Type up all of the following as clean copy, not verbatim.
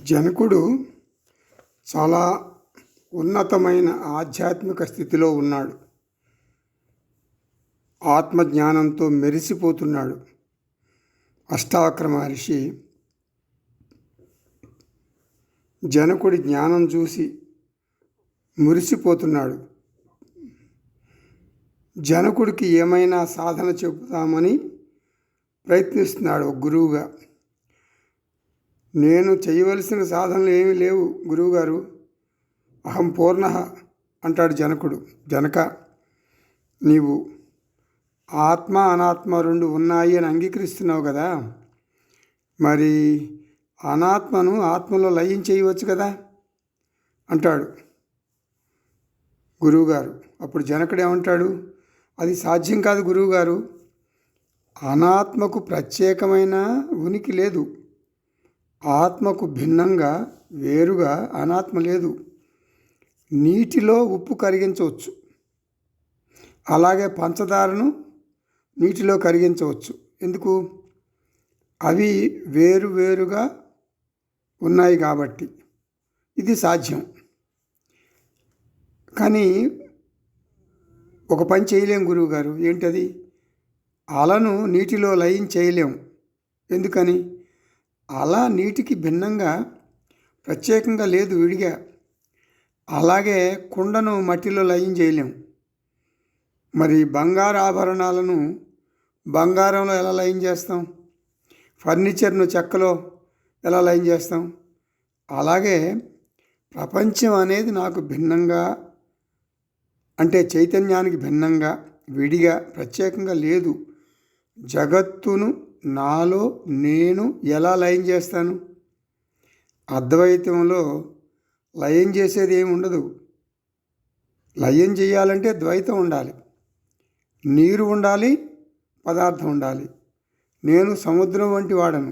జనకుడు చాలా ఉన్నతమైన ఆధ్యాత్మిక స్థితిలో ఉన్నాడు. ఆత్మజ్ఞానంతో మెరిసిపోతున్నాడు. అష్టావక్ర మహర్షి జనకుడి జ్ఞానం చూసి మురిసిపోతున్నాడు. జనకుడికి ఏమైనా సాధన చెబుతామని ప్రయత్నిస్తున్నాడు ఒక గురువుగా. నేను చేయవలసిన సాధనలు ఏమీ లేవు గురువుగారు, అహం పూర్ణ అంటాడు జనకుడు. జనక, నీవు ఆత్మ అనాత్మ రెండు ఉన్నాయి అని అంగీకరిస్తున్నావు కదా, మరి అనాత్మను ఆత్మలో లయం చేయవచ్చు కదా అంటాడు గురువుగారు. అప్పుడు జనకుడు ఏమంటాడు, అది సాధ్యం కాదు గురువుగారు, అనాత్మకు ప్రత్యేకమైన ఉనికి లేదు, ఆత్మకు భిన్నంగా వేరుగా అనాత్మ లేదు. నీటిలో ఉప్పు కరిగించవచ్చు, అలాగే పంచదారను నీటిలో కరిగించవచ్చు. ఎందుకు? అవి వేరువేరుగా ఉన్నాయి కాబట్టి ఇది సాధ్యం. కానీ ఒక పని చేయలేం గురువుగారు. ఏంటది? అలను నీటిలో లయం చేయలేం. ఎందుకని? అల నీటికి భిన్నంగా ప్రత్యేకంగా లేదు, విడిగా. అలాగే కుండను మట్టిలో లయం చేయలేం. మరి బంగారు ఆభరణాలను బంగారంలో ఎలా లయం చేస్తాం? ఫర్నిచర్ను చెక్కలో ఎలా లయం చేస్తాం? అలాగే ప్రపంచం అనేది నాకు భిన్నంగా, అంటే చైతన్యానికి భిన్నంగా, విడిగా, ప్రత్యేకంగా లేదు. జగత్తును నాలో నేను ఎలా లయం చేస్తాను? అద్వైతంలో లయం చేసేది ఏమి ఉండదు. లయం చేయాలంటే ద్వైతం ఉండాలి. నీరు ఉండాలి, పదార్థం ఉండాలి. నేను సముద్రం వంటి వాడను.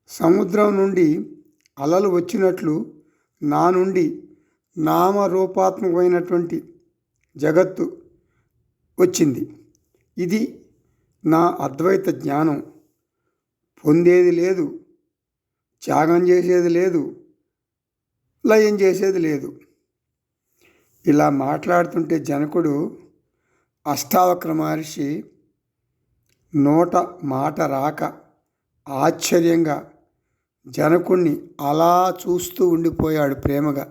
సముద్రం నుండి అలలు వచ్చినట్లు నా నుండి నామరూపాత్మకమైనటువంటి జగత్తు వచ్చింది. ఇది నా అద్వైత జ్ఞానం. పొందేది లేదు, త్యాగం చేసేది లేదు, లయం చేసేది లేదు. ఇలా మాట్లాడుతుంటే జనకుడు అష్టావక్ర మహర్షి నోట మాట రాక ఆశ్చర్యంగా జనకుణ్ణి అలా చూస్తూ ఉండిపోయాడు ప్రేమగా.